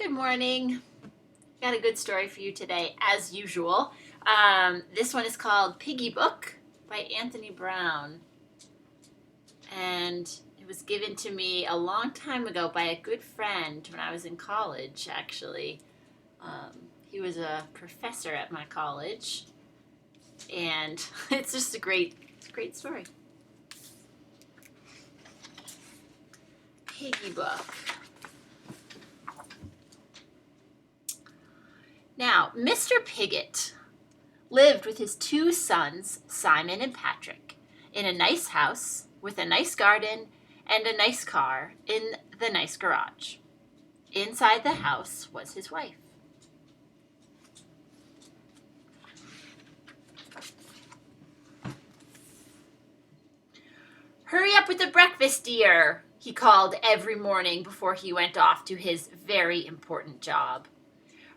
Good morning. Got a good story for you today, as usual. This one is called Piggybook by Anthony Brown. And it was given to me a long time ago by a good friend when I was in college, actually. He was a professor at my college. And it's just a great story. Piggybook. Now, Mr. Pigott lived with his two sons, Simon and Patrick, in a nice house with a nice garden and a nice car in the nice garage. Inside the house was his wife. "Hurry up with the breakfast, dear," he called every morning before he went off to his very important job.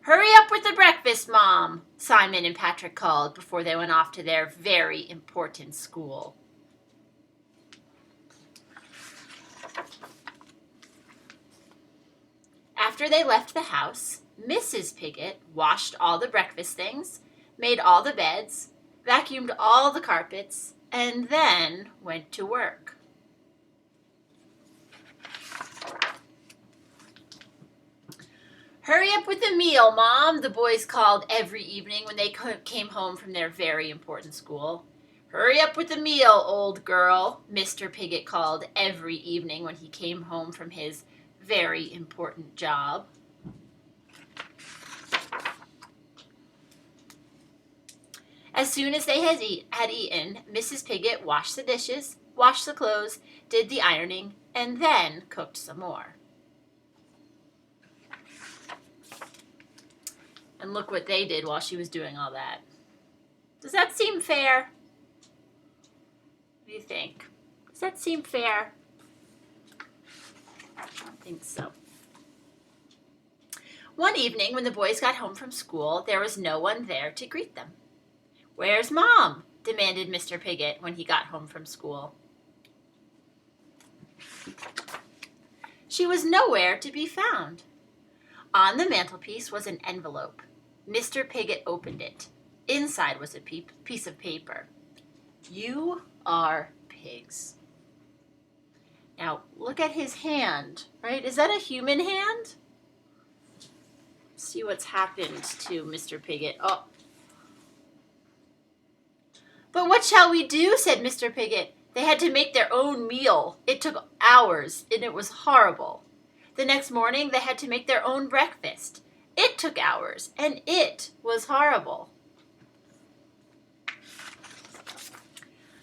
"Hurry up with the breakfast, Mom," Simon and Patrick called before they went off to their very important school. After they left the house, Mrs. Pigott washed all the breakfast things, made all the beds, vacuumed all the carpets, and then went to work. "Hurry up with the meal, Mom," the boys called every evening when they came home from their very important school. "Hurry up with the meal, old girl," Mr. Pigott called every evening when he came home from his very important job. As soon as they had eaten, Mrs. Pigott washed the dishes, washed the clothes, did the ironing, and then cooked some more. And look what they did while she was doing all that. Does that seem fair? What do you think? Does that seem fair? I think so. One evening when the boys got home from school, there was no one there to greet them. "Where's Mom?" demanded Mr. Pigott when he got home from school. She was nowhere to be found. On the mantelpiece was an envelope. Mr. Pigott opened it. Inside was a piece of paper. "You are pigs." Now, look at his hand, right? Is that a human hand? See what's happened to Mr. Pigott. Oh. "But what shall we do?" said Mr. Pigott. "They had to make their own meal. It took hours, and it was horrible. The next morning, they had to make their own breakfast. It took hours, and it was horrible."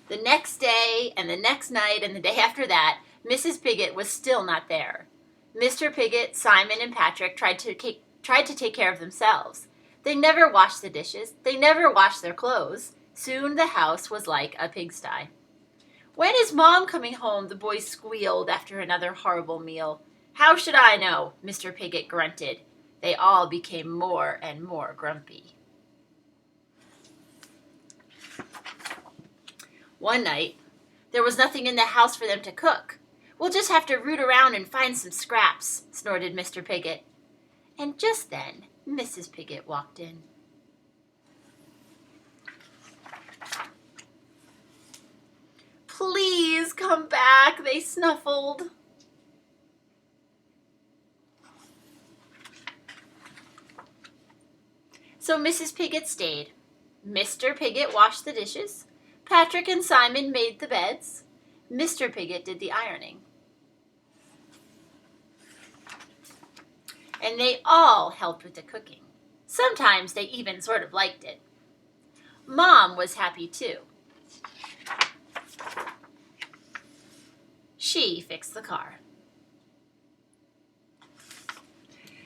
The next day, and the next night, and the day after that, Mrs. Pigott was still not there. Mr. Pigott, Simon, and Patrick tried to take care of themselves. They never washed the dishes. They never washed their clothes. Soon the house was like a pigsty. "When is Mom coming home?" the boys squealed after another horrible meal. "How should I know?" Mr. Pigott grunted. They all became more and more grumpy. One night, there was nothing in the house for them to cook. "We'll just have to root around and find some scraps," snorted Mr. Pigott. And just then, Mrs. Pigott walked in. "Please come back," they snuffled. So Mrs. Pigott stayed. Mr. Pigott washed the dishes. Patrick and Simon made the beds. Mr. Pigott did the ironing. And they all helped with the cooking. Sometimes they even sort of liked it. Mom was happy too. She fixed the car.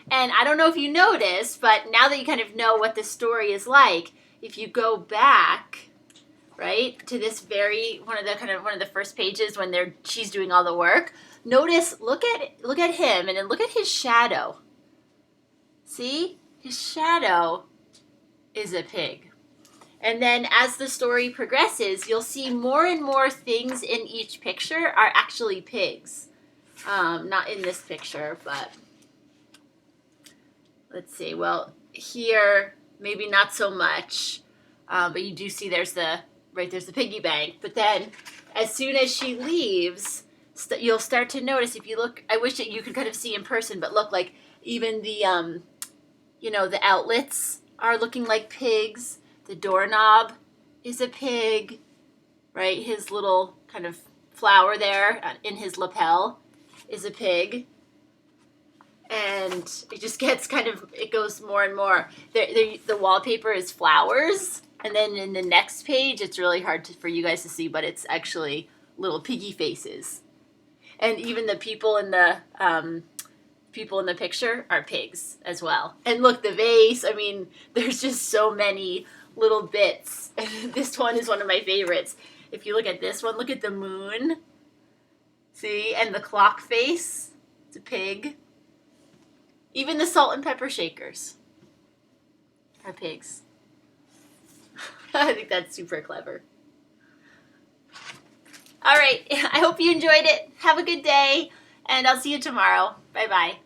And I don't know if you noticed, but now that you kind of know what this story is like, if you go back, right, to this one of the first pages when she's doing all the work, notice, look at him, and then look at his shadow. See? His shadow is a pig. And then as the story progresses, you'll see more and more things in each picture are actually pigs. Not in this picture, but let's see. Well, here maybe not so much, but you do see there's the piggy bank. But then, as soon as she leaves, you'll start to notice if you look. I wish that you could kind of see in person, but look, like even the the outlets are looking like pigs. The doorknob is a pig, right? His little kind of flower there in his lapel is a pig. And it just gets it goes more and more. The wallpaper is flowers. And then in the next page, it's really hard for you guys to see, but it's actually little piggy faces. And even the people in the picture are pigs as well. And look, the vase, I mean, there's just so many little bits. This one is one of my favorites. If you look at this one, look at the moon. See? And the clock face. It's a pig. Even the salt and pepper shakers are pigs. I think that's super clever. All right. I hope you enjoyed it. Have a good day, and I'll see you tomorrow. Bye-bye.